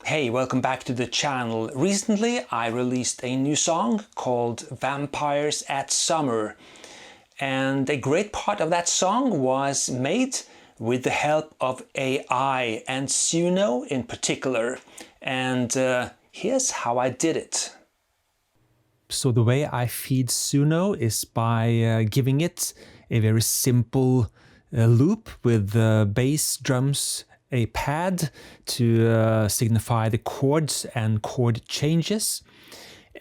Hey, welcome back to the channel. Recently I released a new song called Vampires at Summer, and a great part of that song was made with the help of AI and Suno in particular, and here's how I did it. So the way I feed Suno is by giving it a very simple loop with bass, drums, a pad to signify the chords and chord changes,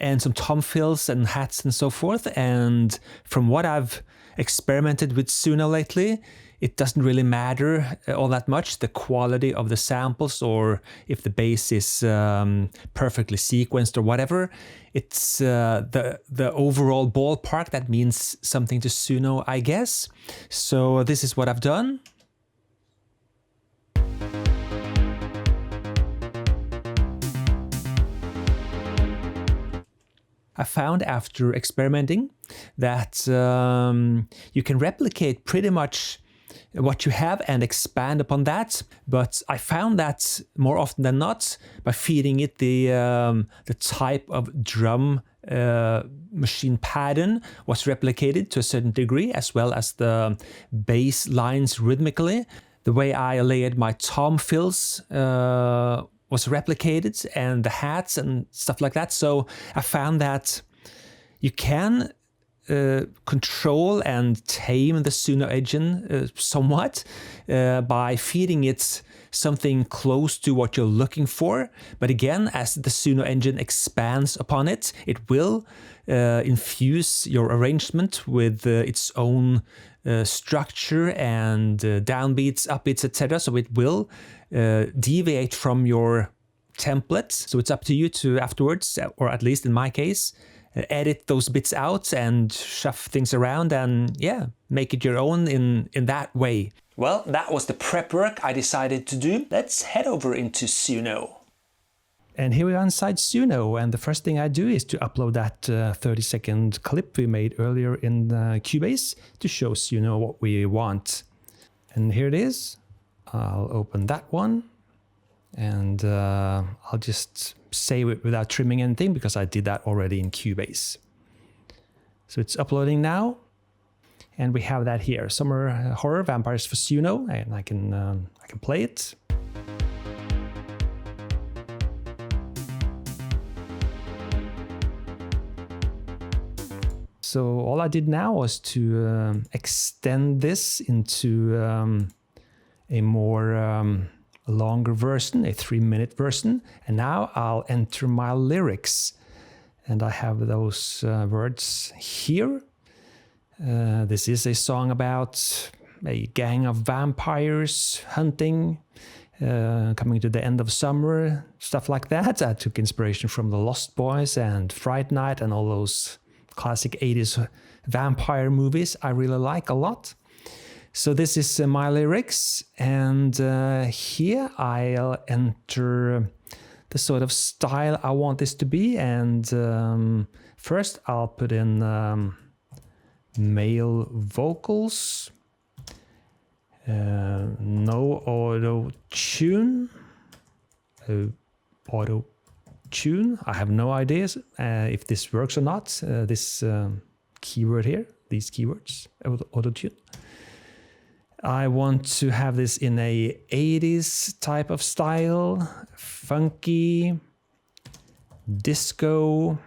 and some tom fills and hats and so forth. And from what I've experimented with Suno lately, it doesn't really matter all that much, the quality of the samples or if the bass is perfectly sequenced or whatever. It's the overall ballpark that means something to Suno, I guess. So this is what I've done. I found after experimenting that you can replicate pretty much what you have and expand upon that, but I found that more often than not, by feeding it the type of drum machine pattern was replicated to a certain degree, as well as the bass lines rhythmically. The way I layered my tom fills was replicated, and the hats and stuff like that. So I found that you can control and tame the Suno engine somewhat by feeding it something close to what you're looking for. But again, as the Suno engine expands upon it, it will infuse your arrangement with its own structure and downbeats, upbeats, etc. So it will deviate from your templates. So it's up to you to afterwards, or at least in my case, edit those bits out and shove things around and make it your own in that way. Well, that was the prep work I decided to do. Let's head over into Suno. And here we are inside Suno, and the first thing I do is to upload that 30-second clip we made earlier in Cubase to show Suno what we want. And here it is. I'll open that one, and I'll just save it without trimming anything because I did that already in Cubase. So it's uploading now, and we have that here, Summer Horror Vampires for Suno, and I can play it. So all I did now was to extend this into a more longer version, a 3-minute version. And now I'll enter my lyrics. And I have those words here. This is a song about a gang of vampires hunting, coming to the end of summer, stuff like that. I took inspiration from The Lost Boys and Fright Night and all those classic 80s vampire movies I really like a lot. So this is my lyrics, and here I'll enter the sort of style I want this to be. And first I'll put in male vocals, no auto-tune, auto-tune. I have no ideas if this works or not, this keyword here, these keywords, auto-tune. I want to have this in a 80s type of style, funky, disco.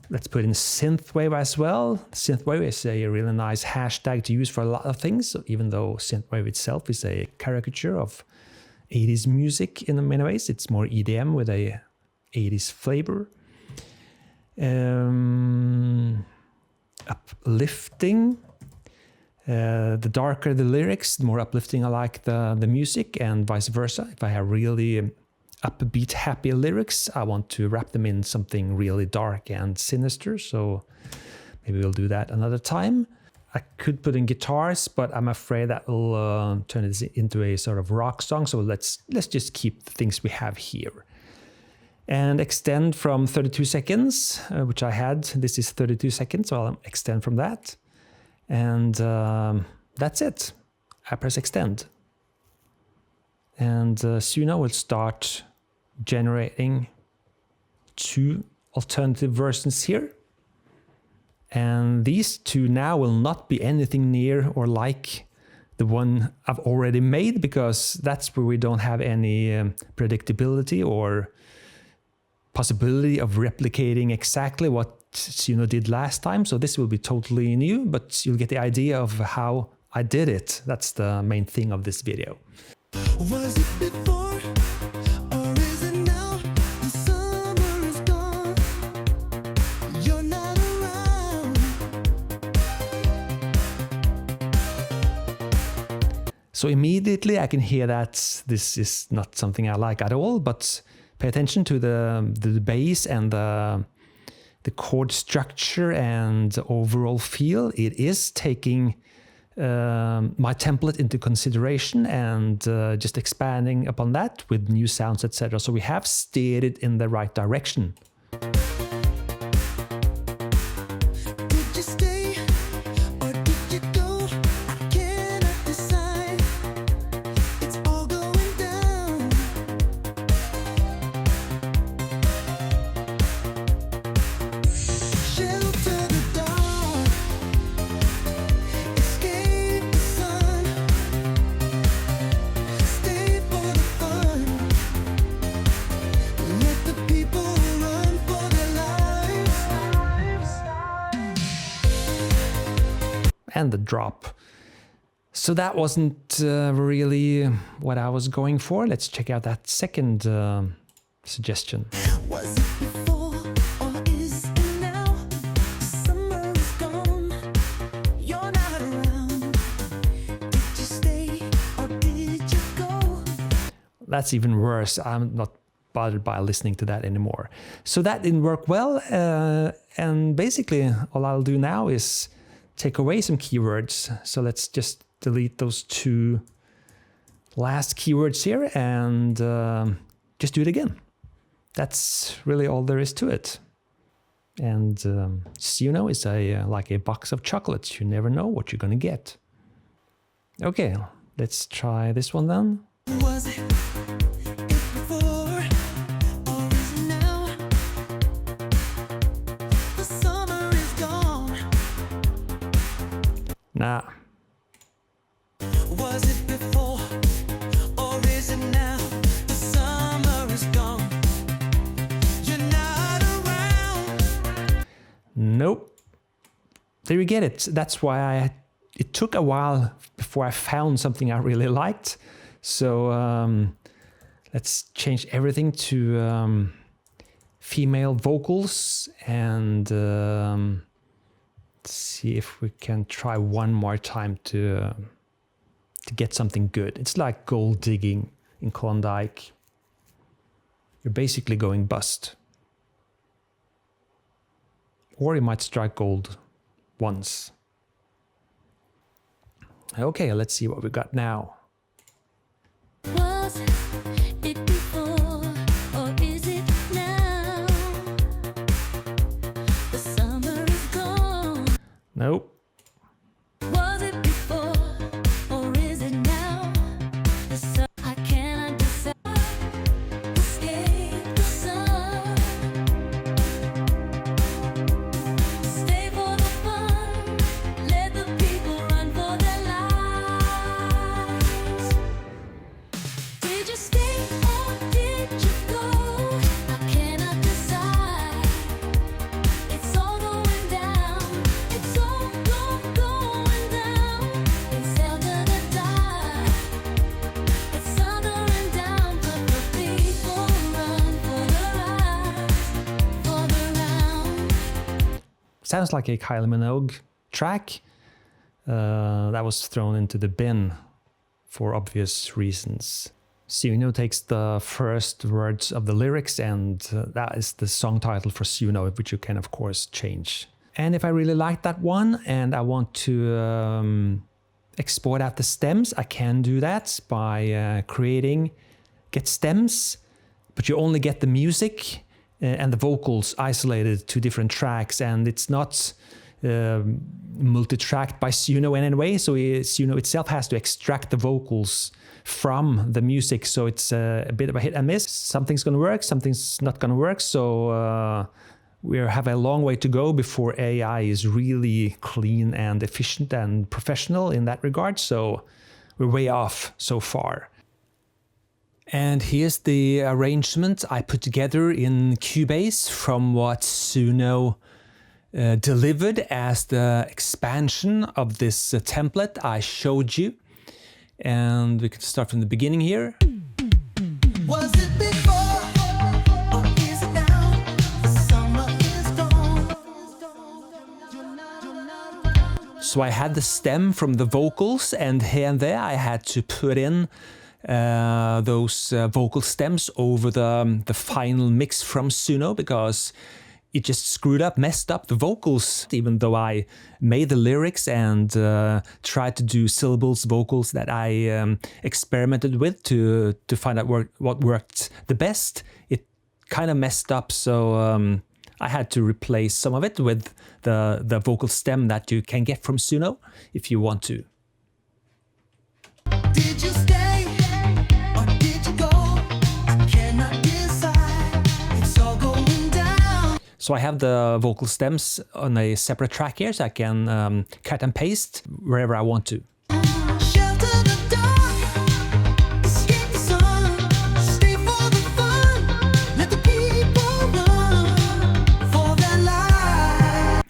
Let's put in synthwave as well. Synthwave is a really nice hashtag to use for a lot of things, even though synthwave itself is a caricature of 80s music in many ways. It's more EDM with a 80s flavor. Uplifting. The darker the lyrics, the more uplifting I like the music, and vice versa. If I have really upbeat, happy lyrics, I want to wrap them in something really dark and sinister. So maybe we'll do that another time. I could put in guitars, but I'm afraid that will turn it into a sort of rock song. So let's just keep the things we have here. And extend from 32 seconds, which I had. This is 32 seconds, so I'll extend from that. And that's it. I press extend. And Suno will start generating 2 alternative versions here. And these 2 now will not be anything near or like the one I've already made, because that's where we don't have any predictability or possibility of replicating exactly what Suno did last time. So this will be totally new, but you'll get the idea of how I did it. That's the main thing of this video. Was it before, or is it now? The summer is gone. You're not around. So immediately I can hear that this is not something I like at all, but pay attention to the bass and the chord structure and the overall feel. It is taking my template into consideration and just expanding upon that with new sounds, etc. So we have steered it in the right direction. Did you stay or did you go? I cannot decide. It's all going down. Shelter the dark. Escape the sun. Stay for the fun. Let the people run for their lives. And the drop. So that wasn't really what I was going for. Let's check out that second suggestion. Was it before or is it now? Summer is gone. You're not around. Did you stay or did you go? That's even worse. I'm not bothered by listening to that anymore. So that didn't work well. And basically all I'll do now is take away some keywords. So let's just delete those 2 last keywords here and just do it again. That's really all there is to it. And Suno is like a box of chocolates. You never know what you're gonna get. Okay, let's try this one then. Was it before or is it now? The summer is gone. Nah, Was it before or is it now? The summer is gone. You're not around. nope. There you get it. That's why it took a while before I found something I really liked. So let's change everything to female vocals and see if we can try one more time to get something good. It's like gold digging in Klondike. You're basically going bust. Or you might strike gold once. Okay, let's see what we got now. Was it before or is it now? The summer is gone. Nope. Was it before or is it now? I cannot decide. Escape the sun. Stay for the fun. Let the people run for their lives. Did you stay or did you go? I cannot decide. It's all going down. It's all going down. It's shelter the dark. It's thundering down, but the people run for the rise, for the round. Sounds like a Kylie Minogue track that was thrown into the bin for obvious reasons. Suno takes the first words of the lyrics and that is the song title for Suno, which you can of course change. And if I really like that one and I want to export out the stems, I can do that by get stems, but you only get the music and the vocals isolated to different tracks, and it's not multi-tracked by Suno in any way. So Suno itself has to extract the vocals from the music. So it's a bit of a hit and miss. Something's going to work, something's not going to work. So we have a long way to go before AI is really clean and efficient and professional in that regard. So we're way off so far. And here's the arrangement I put together in Cubase from what Suno delivered as the expansion of this template I showed you. And we can start from the beginning here. Was it before or is it now? The summer is gone. So I had the stem from the vocals, and here and there I had to put in those vocal stems over the final mix from Suno, because it just screwed up, messed up the vocals, even though I made the lyrics and tried to do syllables, vocals that I experimented with to find out what worked the best. It kind of messed up, so I had to replace some of it with the vocal stem that you can get from Suno if you want to. Did you stay or did you go? I cannot decide. It's all going down. So I have the vocal stems on a separate track here, so I can cut and paste wherever I want to. Shelter the dark, escape the sun, stay for the fun. Let the people run for their lives.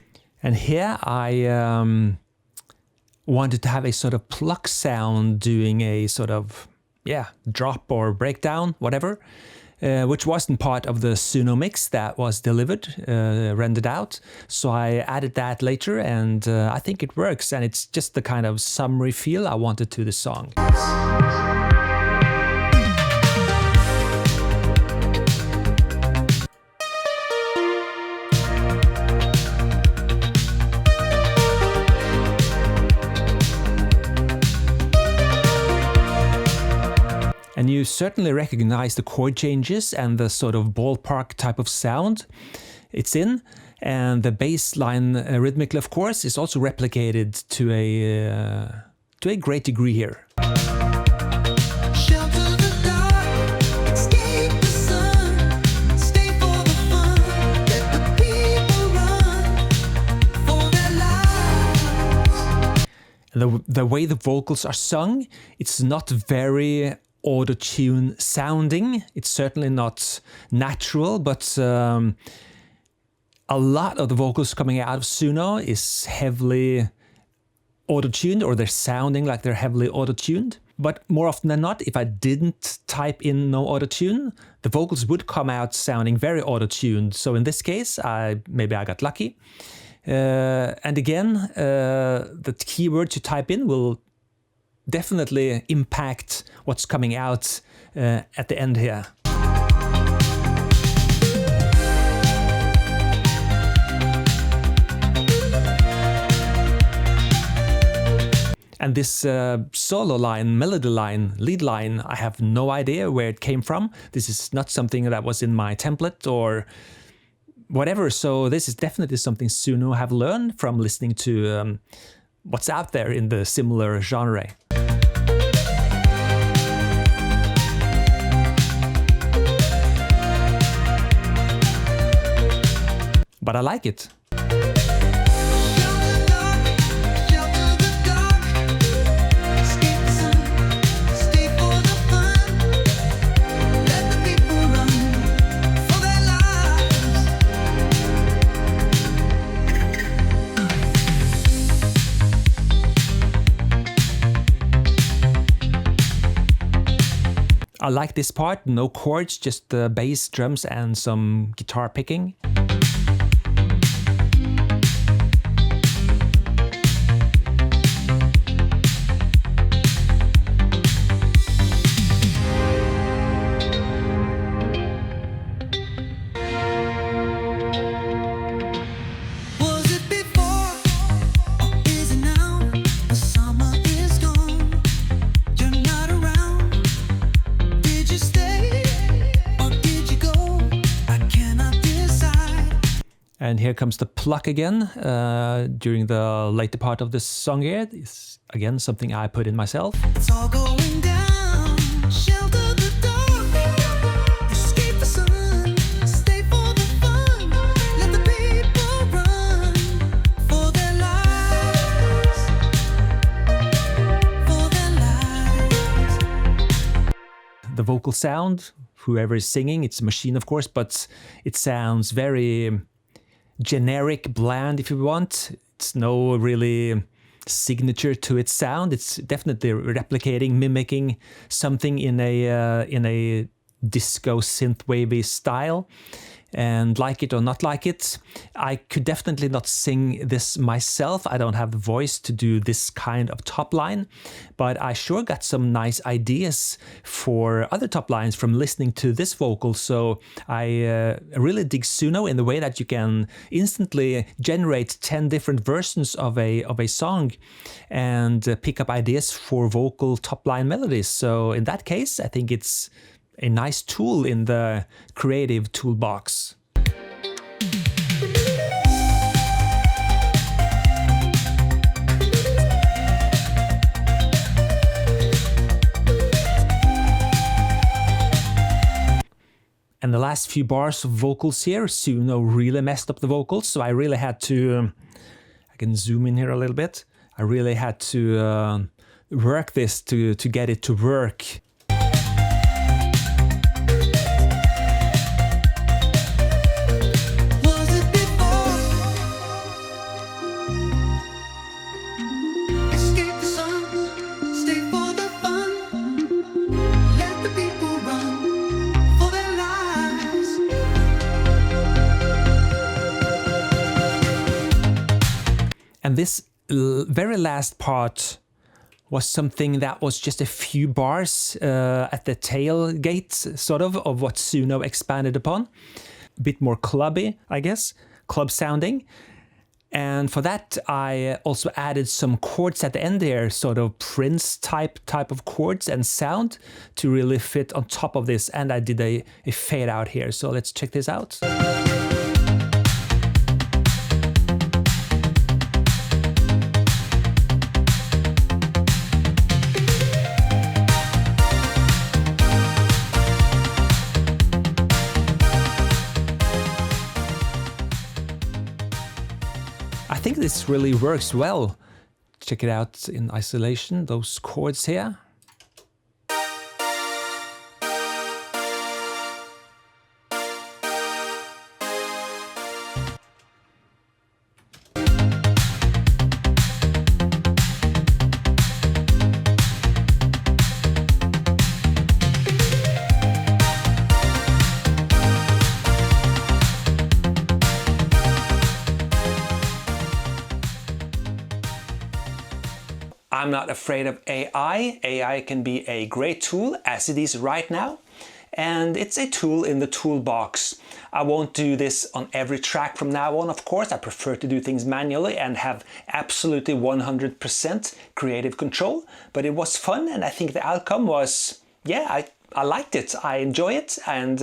And here I wanted to have a sort of pluck sound doing a sort of, drop or breakdown, whatever, which wasn't part of the Suno mix that was delivered, rendered out. So I added that later, and I think it works, and it's just the kind of summery feel I wanted to the song. And you certainly recognize the chord changes and the sort of ballpark type of sound it's in. And the bass line rhythmically, of course, is also replicated to a great degree here. Shelter the dark, escape the sun, stay for the fun. Let the people run for their lives. And the way the vocals are sung, it's not very auto-tune sounding. It's certainly not natural, but a lot of the vocals coming out of Suno is heavily auto-tuned, or they're sounding like they're heavily auto-tuned. But more often than not, if I didn't type in no auto-tune, the vocals would come out sounding very auto-tuned. So in this case, maybe I got lucky. And again, the keyword to type in will definitely impact what's coming out at the end here. And this solo line, melody line, lead line, I have no idea where it came from. This is not something that was in my template or whatever. So this is definitely something Suno have learned from listening to what's out there in the similar genre. But I like it. I like this part, no chords, just the bass, drums and some guitar picking. Was it before or is it now? The summer is gone. You're not around. Did you stay or did you go? I cannot decide. And here comes the pluck again during the later part of this song here. It's again something I put in myself. It's all going down. Shelter the dark. Escape the sun. Stay for the fun. Let the people run for their lives. For their lives. The vocal sound, whoever is singing, it's a machine of course, but it sounds very generic, bland if you want. It's no really signature to its sound. It's definitely replicating, mimicking something in a disco synthwavy style. And like it or not like it, I could definitely not sing this myself. I don't have the voice to do this kind of top line, but I sure got some nice ideas for other top lines from listening to this vocal. So I really dig Suno in the way that you can instantly generate 10 different versions of a song and pick up ideas for vocal top line melodies. So in that case, I think it's a nice tool in the creative toolbox. And the last few bars of vocals here, Suno really messed up the vocals, so I really had to, I can zoom in here a little bit, I really had to work this to get it to work. Was it before? Escape the sun. Stay for the fun. Let the people run for their lives. And this very last part was something that was just a few bars at the tailgate, sort of what Suno expanded upon. A bit more clubby, I guess, club sounding. And for that, I also added some chords at the end there, sort of Prince type of chords and sound to really fit on top of this. And I did a fade out here. So let's check this out. I think this really works well. Check it out in isolation, those chords here. I'm not afraid of AI. AI can be a great tool as it is right now. And it's a tool in the toolbox. I won't do this on every track from now on, of course. I prefer to do things manually and have absolutely 100% creative control. But it was fun, and I think the outcome was, yeah, I liked it. I enjoy it, and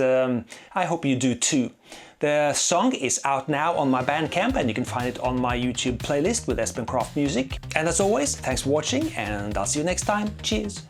I hope you do too. The song is out now on my Bandcamp, and you can find it on my YouTube playlist with Espen Kraft music. And as always, thanks for watching, and I'll see you next time. Cheers!